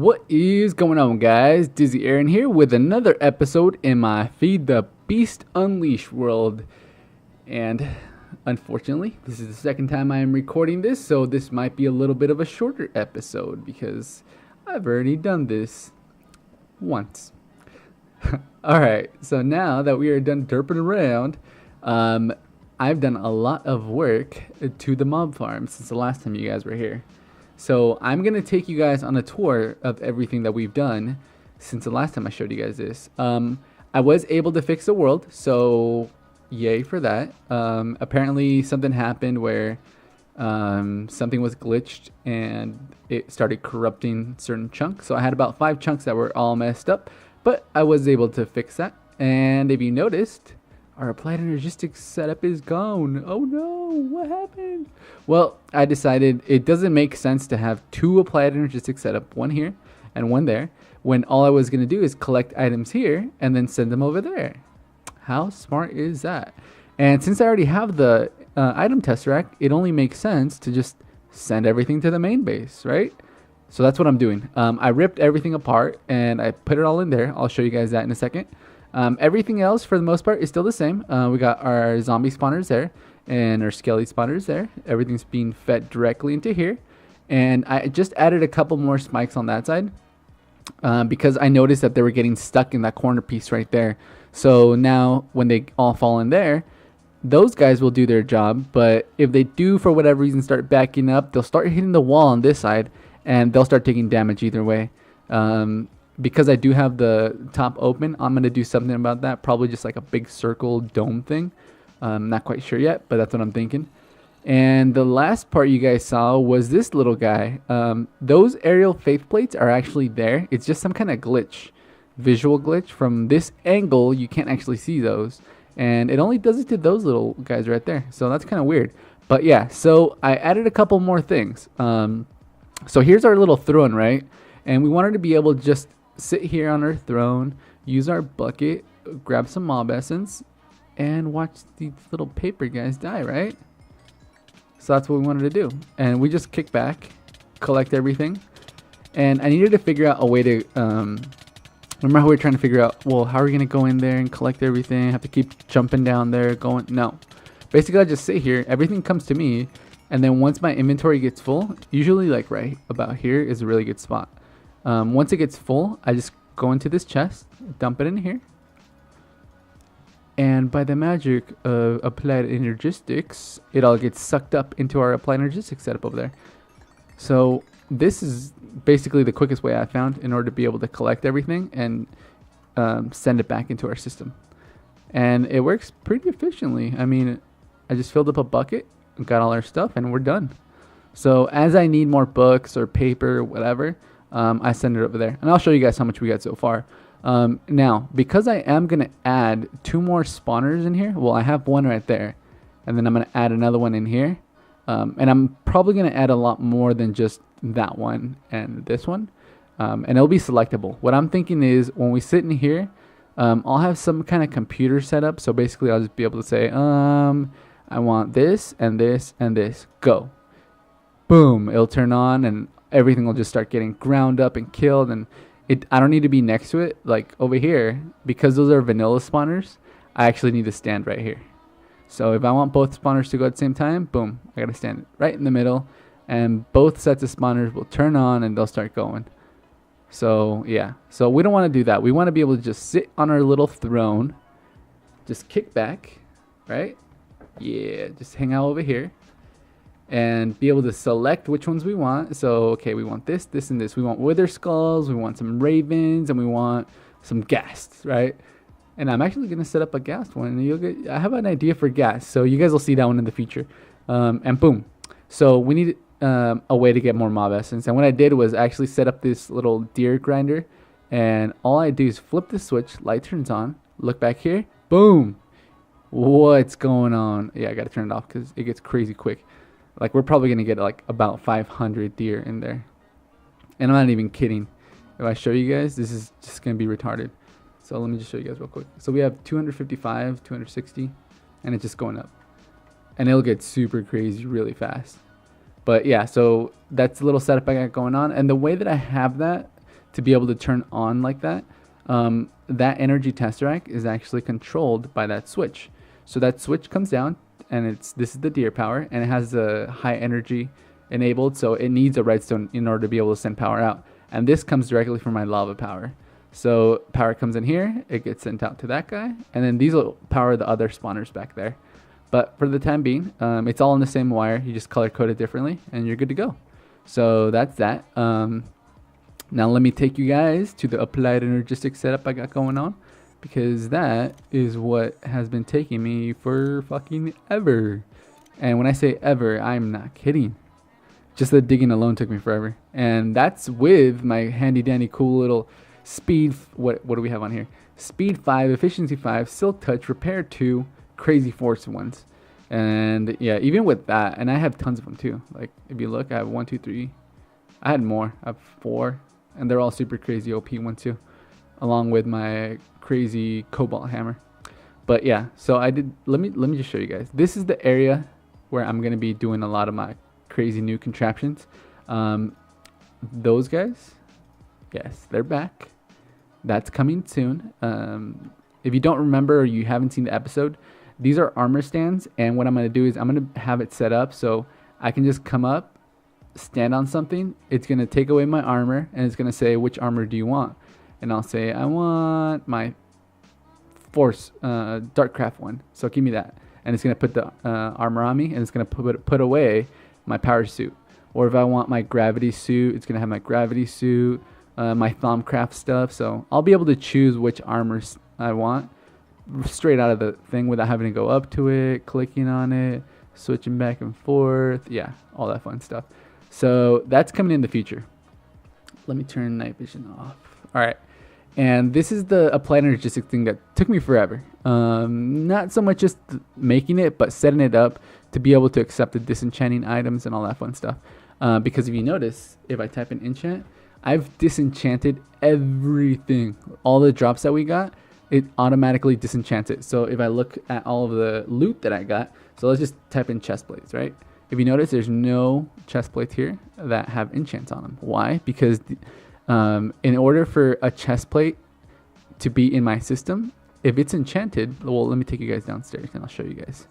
What is going on, guys? Dizzy Aaron here with another episode in my Feed the Beast Unleashed world. And unfortunately, this is the second time I am recording this, so this might be a little bit of a shorter episode because I've already done this once. Alright, so now that we are done derping around, I've done a lot of work to the mob farm since the last time you guys were here. So I'm going to take you guys on a tour of everything that we've done since the last time I showed you guys this. I was able to fix the world, so yay for that. Apparently something happened where something was glitched and it started corrupting certain chunks. So I had about 5 chunks that were all messed up, but I was able to fix that. And if you noticed, our applied energistics setup is gone. Oh no, what happened? Well, I decided it doesn't make sense to have 2 applied energistics setup, one here and one there, when all I was going to do is collect items here and then send them over there. How smart is that? And since I already have the item tesseract, it only makes sense to just send everything to the main base, right? So that's what I'm doing. I ripped everything apart and I put it all in there. I'll show you guys that in a second. Everything else, for the most part, is still the same. We got our zombie spawners there and our skelly spawners there. Everything's being fed directly into here. And I just added a couple more spikes on that side because I noticed that they were getting stuck in that corner piece right there. So now when they all fall in there, those guys will do their job. But if they do, for whatever reason, start backing up, they'll start hitting the wall on this side and they'll start taking damage either way. Because I do have the top open, I'm going to do something about that. Probably just like a big circle dome thing. Not quite sure yet, but that's what I'm thinking. And the last part you guys saw was this little guy. Those aerial faith plates are actually there. It's just some kind of glitch. Visual glitch. From this angle, you can't actually see those. And it only does it to those little guys right there. So that's kind of weird. But yeah, so I added a couple more things. So here's our little throne, right? And we wanted to be able to just sit here on our throne, use our bucket, grab some mob essence, and watch these little paper guys die, right? So that's what we wanted to do. And we just kick back, collect everything. And I needed to figure out a way to, remember how we were trying to figure out, well, how are we going to go in there and collect everything? Have to keep jumping down there, going, no. Basically, I just sit here, everything comes to me, and then once my inventory gets full, usually like right about here is a really good spot. Once it gets full, I just go into this chest, dump it in here, and by the magic of applied energistics, it all gets sucked up into our applied energistics setup over there. So this is basically the quickest way I found in order to be able to collect everything and send it back into our system. And it works pretty efficiently. I mean, I just filled up a bucket, got all our stuff, and we're done. So as I need more books or paper or whatever, I send it over there, and I'll show you guys how much we got so far. Now, because I am going to add 2 more spawners in here, well, I have one right there, and then I'm going to add another one in here, and I'm probably going to add a lot more than just that one and this one, and it'll be selectable. What I'm thinking is when we sit in here, I'll have some kind of computer set up, so basically I'll just be able to say, I want this and this and this, go. Boom, it'll turn on and everything will just start getting ground up and killed, and I don't need to be next to it like over here because those are vanilla spawners. I actually need to stand right here. So if I want both spawners to go at the same time, boom, I gotta stand right in the middle, and both sets of spawners will turn on and they'll start going. So yeah, so we don't want to do that. We want to be able to just sit on our little throne, just kick back, right? Yeah, just hang out over here and be able to select which ones we want. So, okay, we want this, this, and this. We want wither skulls, we want some ravens, and we want some ghasts, right? And I'm actually going to set up a ghast one. And I have an idea for ghast, so you guys will see that one in the future. And boom. So we need a way to get more mob essence. And what I did was actually set up this little deer grinder. And all I do is flip the switch, light turns on, look back here, boom. What's going on? Yeah, I got to turn it off because it gets crazy quick. Like, we're probably going to get like about 500 deer in there. And I'm not even kidding. If I show you guys, this is just going to be retarded. So let me just show you guys real quick. So we have 255, 260, and it's just going up. And it'll get super crazy really fast. But yeah, so that's a little setup I got going on. And the way that I have that to be able to turn on like that, that energy tesseract is actually controlled by that switch. So that switch comes down, and this is the deer power, and it has a high energy enabled, so it needs a redstone in order to be able to send power out. And this comes directly from my lava power. So power comes in here, it gets sent out to that guy, and then these will power the other spawners back there. But for the time being, it's all in the same wire. You just color code it differently, and you're good to go. So that's that. Now let me take you guys to the applied energistics setup I got going on, because that is what has been taking me for fucking ever. And when I say ever, I'm not kidding. Just the digging alone took me forever. And that's with my handy dandy cool little speed, what do we have on here? Speed 5, efficiency 5, silk touch, repair 2, crazy force 1s. And yeah, even with that, and I have tons of them too. Like if you look, I have 1, 2, 3. I had more. I have 4, and they're all super crazy OP ones too, along with my crazy cobalt hammer. But yeah, so I did. Let me just show you guys. This is the area where I'm gonna be doing a lot of my crazy new contraptions. Those guys, yes, they're back. That's coming soon. If you don't remember or you haven't seen the episode, these are armor stands, and what I'm going to do is I'm going to have it set up so I can just come up, stand on something. It's going to take away my armor, and it's going to say, which armor do you want? And I'll say, I want my force darkcraft one, so give me that. And it's going to put the armor on me, and it's going to put away my power suit. Or if I want my gravity suit, it's going to have my gravity suit, my Thaumcraft stuff. So I'll be able to choose which armors I want straight out of the thing without having to go up to it, clicking on it, switching back and forth. Yeah, all that fun stuff. So that's coming in the future. Let me turn night vision off. All right. And this is the applied energistics thing that took me forever. Not so much just making it, but setting it up to be able to accept the disenchanting items and all that fun stuff. Because if you notice, if I type in enchant, I've disenchanted everything. All the drops that we got, it automatically disenchants it. So if I look at all of the loot that I got, so let's just type in chest plates, right? If you notice, there's no chest plates here that have enchants on them. Why? Because in order for a chest plate to be in my system, if it's enchanted, well, let me take you guys downstairs and I'll show you guys.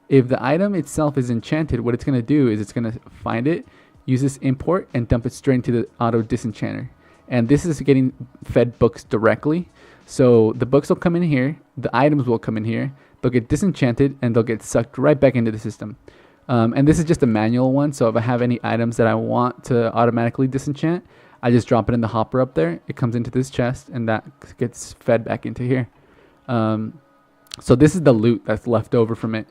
If the item itself is enchanted, what it's going to do is it's going to find it, use this import, and dump it straight into the auto disenchanter. And this is getting fed books directly. So the books will come in here, the items will come in here, they'll get disenchanted, and they'll get sucked right back into the system. And this is just a manual one, so if I have any items that I want to automatically disenchant, I just drop it in the hopper up there, it comes into this chest, and that gets fed back into here. So this is the loot that's left over from it.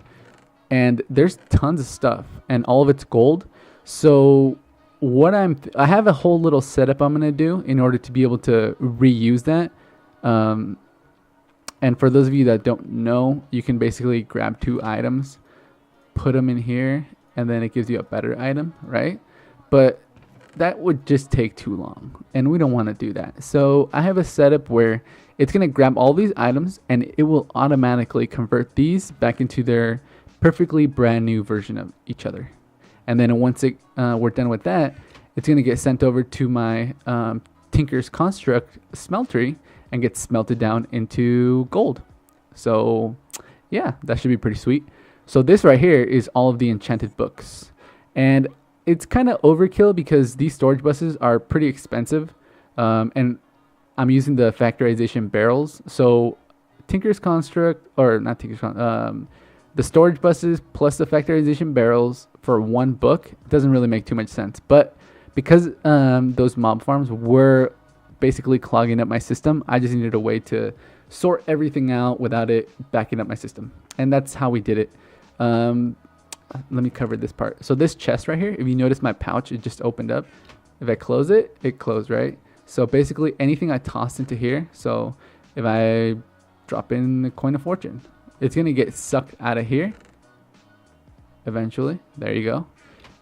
And there's tons of stuff, and all of it's gold. So what I have a whole little setup I'm going to do in order to be able to reuse that. And for those of you that don't know, you can basically grab 2 items, put them in here, and then it gives you a better item, right? But that would just take too long, and we don't want to do that. So I have a setup where it's going to grab all these items, and it will automatically convert these back into their perfectly brand new version of each other. And then once we're done with that, it's going to get sent over to my Tinker's Construct smeltery and get smelted down into gold. So yeah, that should be pretty sweet. So this right here is all of the enchanted books. And it's kind of overkill because these storage buses are pretty expensive. And I'm using the factorization barrels. So Tinker's Construct, or not Tinker's Construct, the storage buses plus the factorization barrels for one book doesn't really make too much sense. But because those mob farms were basically clogging up my system, I just needed a way to sort everything out without it backing up my system. And that's how we did it. Let me cover this part. So this chest right here, if you notice my pouch, it just opened up. If I close it, it closed, right? So basically anything I toss into here, so if I drop in the coin of fortune, it's going to get sucked out of here eventually. There you go.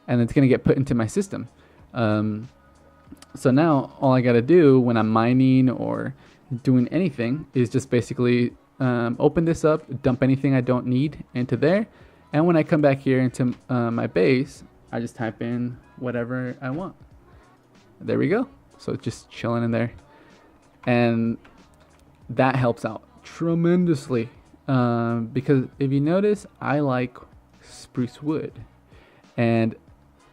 And it's going to get put into my system. So now all I got to do when I'm mining or doing anything is just basically open this up, dump anything I don't need into there. And when I come back here into my base, I just type in whatever I want. There we go. so it's just chilling in there, and that helps out tremendously, because if you notice, I like spruce wood, and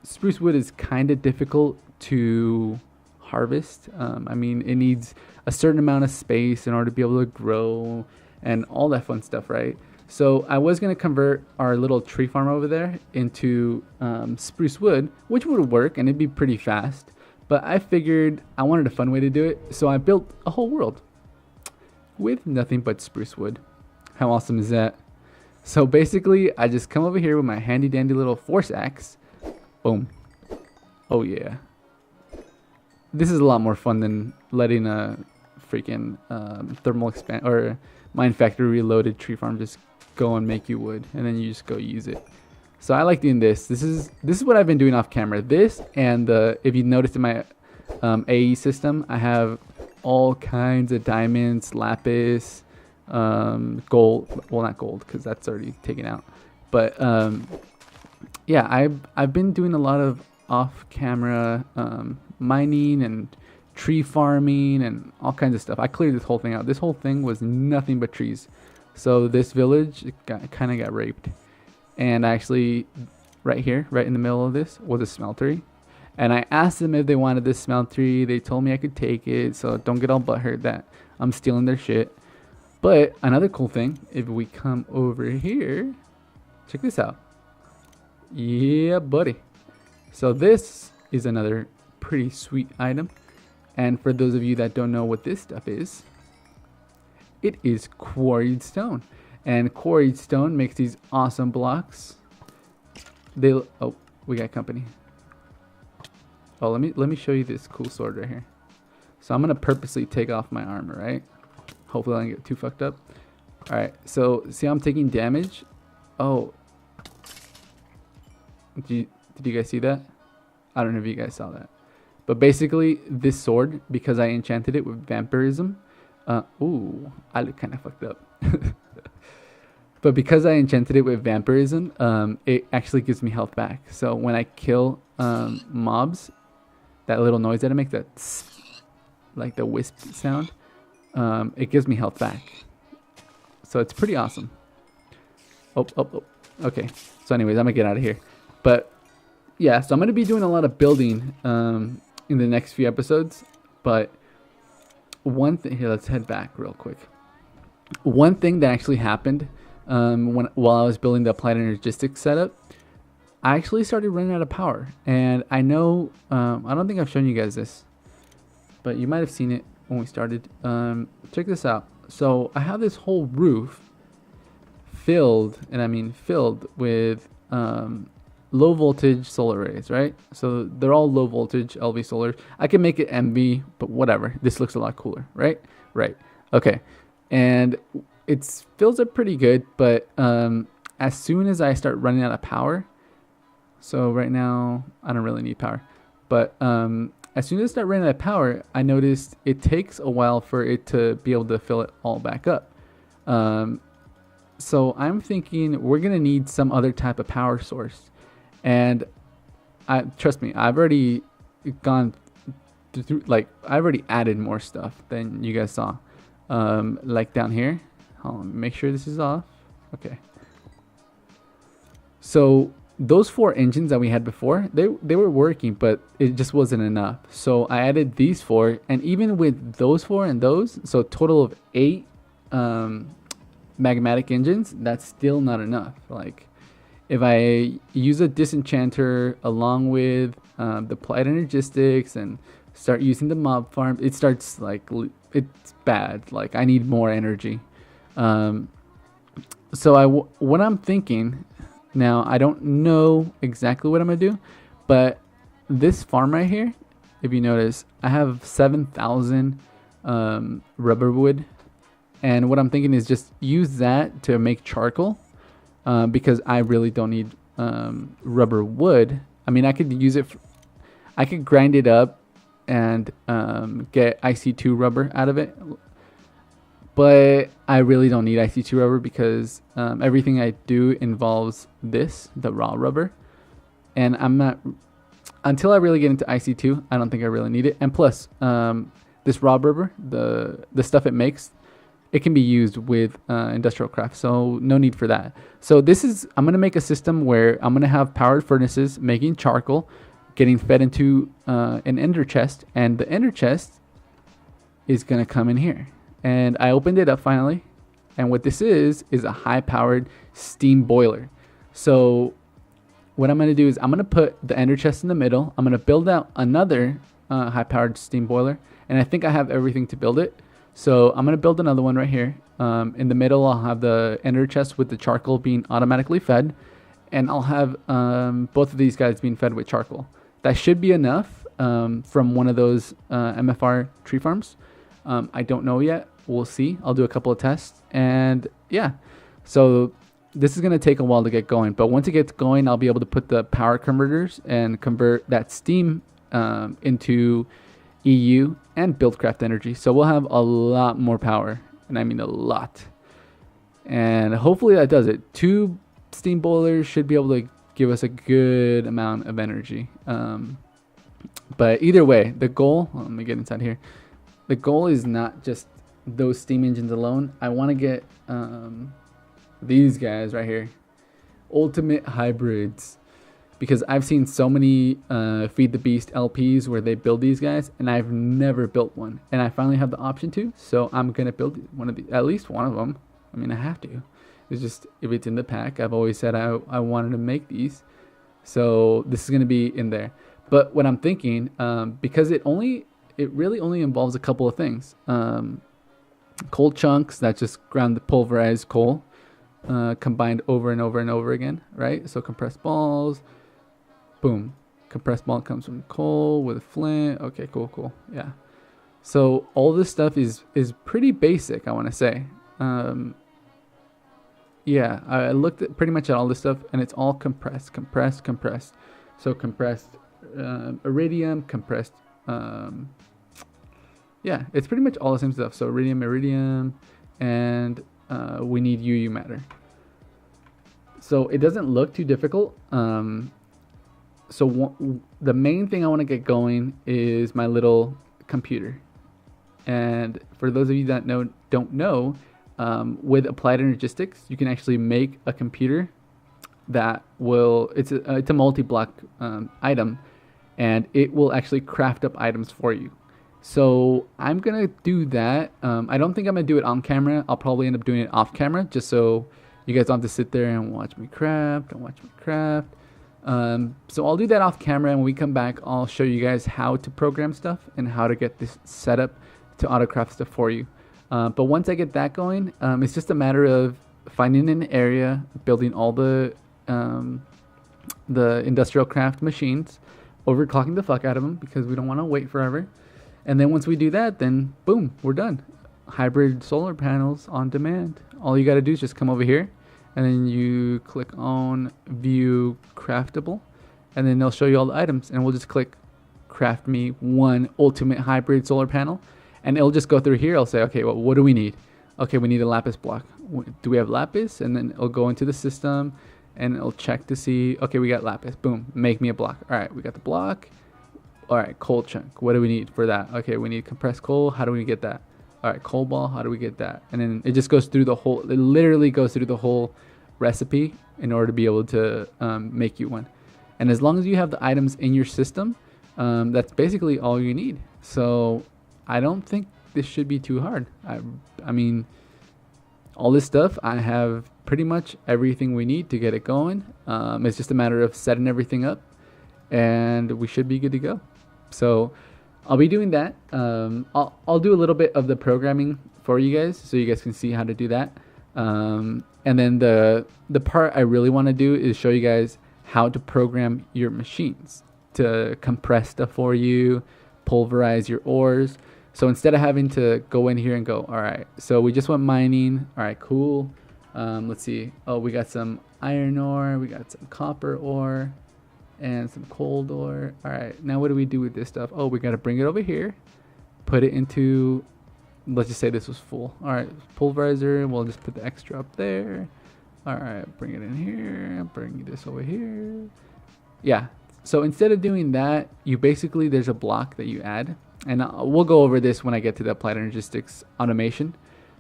spruce wood is kind of difficult to harvest. I mean, it needs a certain amount of space in order to be able to grow and all that fun stuff, right? So I was going to convert our little tree farm over there into spruce wood, which would work and it'd be pretty fast. But I figured I wanted a fun way to do it, so I built a whole world with nothing but spruce wood. How awesome is that? So basically, I just come over here with my handy dandy little force axe. Boom. Oh yeah. This is a lot more fun than letting a freaking thermal expand or mine factory reloaded tree farm just go and make you wood, and then you just go use it. So I like doing this. This is what I've been doing off camera. This and if you noticed in my AE system, I have all kinds of diamonds, lapis, gold. Well, not gold because that's already taken out. But yeah, I've been doing a lot of off-camera mining and tree farming and all kinds of stuff. I cleared this whole thing out. This whole thing was nothing but trees. So this village kind of got raped. And actually, right here, right in the middle of this, was a smeltery. And I asked them if they wanted this smeltery. They told me I could take it, so don't get all butthurt that I'm stealing their shit. But another cool thing, if we come over here, check this out. Yeah, buddy. So this is another pretty sweet item. And for those of you that don't know what this stuff is, it is quarried stone. And quarried stone makes these awesome blocks. Oh, we got company. Oh, let me show you this cool sword right here. So I'm gonna purposely take off my armor, right? Hopefully I don't get too fucked up. All right, so see how I'm taking damage? Oh, did you guys see that? I don't know if you guys saw that. But basically, this sword, because I enchanted it with vampirism. Ooh, I look kind of fucked up. But because I enchanted it with vampirism, it actually gives me health back. So when I kill mobs, that little noise that it makes, that like the wisp sound, it gives me health back. So it's pretty awesome. Oh. Okay. So anyways, I'm gonna get out of here. But yeah, so I'm gonna be doing a lot of building in the next few episodes. But one thing here, let's head back real quick. One thing that actually happened while I was building the applied energistics setup, I actually started running out of power. And I know, I don't think I've shown you guys this, but you might have seen it when we started. Check this out. So I have this whole roof filled, and I mean filled with low voltage solar arrays, right? So they're all low voltage LV solar. I can make it MV, but whatever. This looks a lot cooler, right? Right. Okay. And it fills up pretty good, but as soon as I start running out of power, so right now I don't really need power, but as soon as I start running out of power, I noticed it takes a while for it to be able to fill it all back up. So I'm thinking we're gonna need some other type of power source, and trust me, I've already gone through, like I've already added more stuff than you guys saw. Like down here, hold on, make sure this is off. Okay. So those 4 engines that we had before, they were working, but it just wasn't enough. So I added these 4, and even with those 4 and those, so a total of 8 magmatic engines, that's still not enough. Like if I use a disenchanter along with the applied energistics and start using the mob farm, it starts like it's bad. Like I need more energy. So what I'm thinking now, I don't know exactly what I'm gonna do, but this farm right here, if you notice, I have 7,000 rubber wood, and what I'm thinking is just use that to make charcoal, because I really don't need rubber wood. I mean, I could use it. I could grind it up and get IC2 rubber out of it, but I really don't need IC2 rubber because everything I do involves the raw rubber, and I'm not until I really get into IC2, I don't think I really need it. And plus, this raw rubber, the stuff it makes, it can be used with industrial craft, so no need for that. So I'm going to make a system where I'm going to have powered furnaces making charcoal, getting fed into an ender chest, and the ender chest is going to come in here. And I opened it up finally, and what this is a high-powered steam boiler. So what I'm going to do is I'm going to put the ender chest in the middle. I'm going to build out another high-powered steam boiler, and I think I have everything to build it. So I'm going to build another one right here. In the middle, I'll have the ender chest with the charcoal being automatically fed, and I'll have both of these guys being fed with charcoal. That should be enough from one of those MFR tree farms. I don't know yet. We'll see. I'll do a couple of tests, and yeah. So this is going to take a while to get going, but once it gets going, I'll be able to put the power converters and convert that steam into EU and buildcraft energy. So we'll have a lot more power, and I mean a lot. And hopefully that does it. 2 steam boilers should be able to give us a good amount of energy. But either way, the goal, let me get inside here. The goal is not just those steam engines alone. I want to get these guys right here, ultimate hybrids, because I've seen so many Feed the Beast LPs where they build these guys, and I've never built one, and I finally have the option to, so I'm gonna build one of at least one of them. I mean, I have to. It's just, if it's in the pack, I've always said I wanted to make these, so this is gonna be in there. But what I'm thinking, because it really only involves a couple of things. Coal chunks, that's just ground pulverized coal, combined over and over and over again, right? So compressed balls, boom. Compressed ball comes from coal with flint. Okay, cool. Yeah. So all this stuff is pretty basic, I want to say. Yeah, I looked at pretty much at all this stuff, and it's all compressed. So compressed iridium, compressed. Yeah, it's pretty much all the same stuff. So iridium, and we need UU matter. So it doesn't look too difficult. So the main thing I want to get going is my little computer. And for those of you that don't know, with applied energistics, you can actually make a computer that will, it's a multi-block item, and it will actually craft up items for you. So I'm going to do that. I don't think I'm going to do it on camera. I'll probably end up doing it off camera, just so you guys don't have to sit there and watch me craft. So I'll do that off camera, and when we come back, I'll show you guys how to program stuff and how to get this set up to autocraft stuff for you. But once I get that going, it's just a matter of finding an area, building all the industrial craft machines, overclocking the fuck out of them because we don't want to wait forever. And then once we do that, then boom, we're done. Hybrid solar panels on demand. All you got to do is just come over here, and then you click on view craftable, and then they'll show you all the items, and we'll just click craft me one ultimate hybrid solar panel, and it'll just go through here. I'll say, okay, well, what do we need? Okay, we need a lapis block. Do we have lapis? And then it'll go into the system, and it'll check to see, okay, we got lapis. Boom, make me a block. All right, we got the block. All right, coal chunk. What do we need for that? Okay, we need compressed coal. How do we get that? All right, coal ball. How do we get that? And then it just goes through the whole, it literally goes through the whole recipe in order to be able to make you one. And as long as you have the items in your system, that's basically all you need. So I don't think this should be too hard. I mean, all this stuff, I have pretty much everything we need to get it going. It's just a matter of setting everything up, and we should be good to go. So I'll be doing that. I'll do a little bit of the programming for you guys, so you guys can see how to do that. And then the part I really want to do is show you guys how to program your machines to compress stuff for you, pulverize your ores. So instead of having to go in here and go, all right, so we just went mining. All right, cool. Let's see. Oh, we got some iron ore. We got some copper ore and some cold ore. All right, now what do we do with this stuff? Oh, we got to bring it over here, put it into, let's just say this was full. All right, pulverizer. We'll just put the extra up there. All right, bring it in here. Bring this over here. Yeah, So instead of doing that, you basically, there's a block that you add, and we'll go over this when I get to the applied energistics automation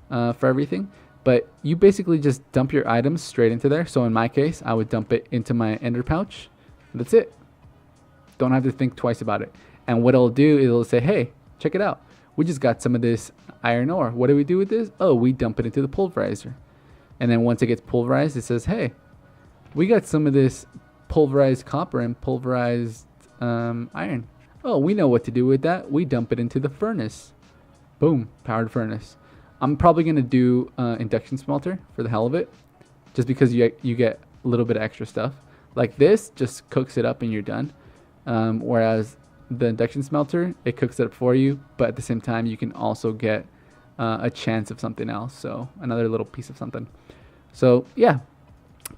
for everything. But you basically just dump your items straight into there. So in my case, I would dump it into my ender pouch. That's it. Don't have to think twice about it. And what it'll do is it'll say, hey, check it out. We just got some of this iron ore. What do we do with this? Oh, we dump it into the pulverizer. And then once it gets pulverized, it says, hey, we got some of this pulverized copper and pulverized iron. Oh, we know what to do with that. We dump it into the furnace. Boom, powered furnace. I'm probably going to do induction smelter for the hell of it, just because you get a little bit of extra stuff. Like this just cooks it up and you're done. Whereas the induction smelter, it cooks it up for you, but at the same time, you can also get a chance of something else. So another little piece of something. So yeah,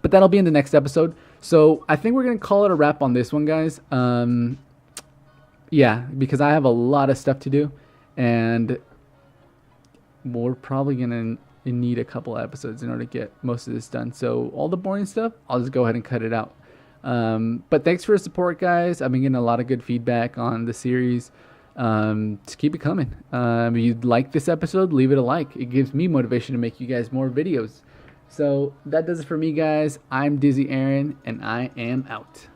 but that'll be in the next episode. So I think we're going to call it a wrap on this one, guys. Yeah, because I have a lot of stuff to do, and we're probably going to need a couple episodes in order to get most of this done. So all the boring stuff, I'll just go ahead and cut it out. But thanks for the support, guys. I've been getting a lot of good feedback on the series. Just keep it coming. If you like this episode, leave it a like. It gives me motivation to make you guys more videos. So that does it for me, guys. I'm Dizzy Aaron, and I am out.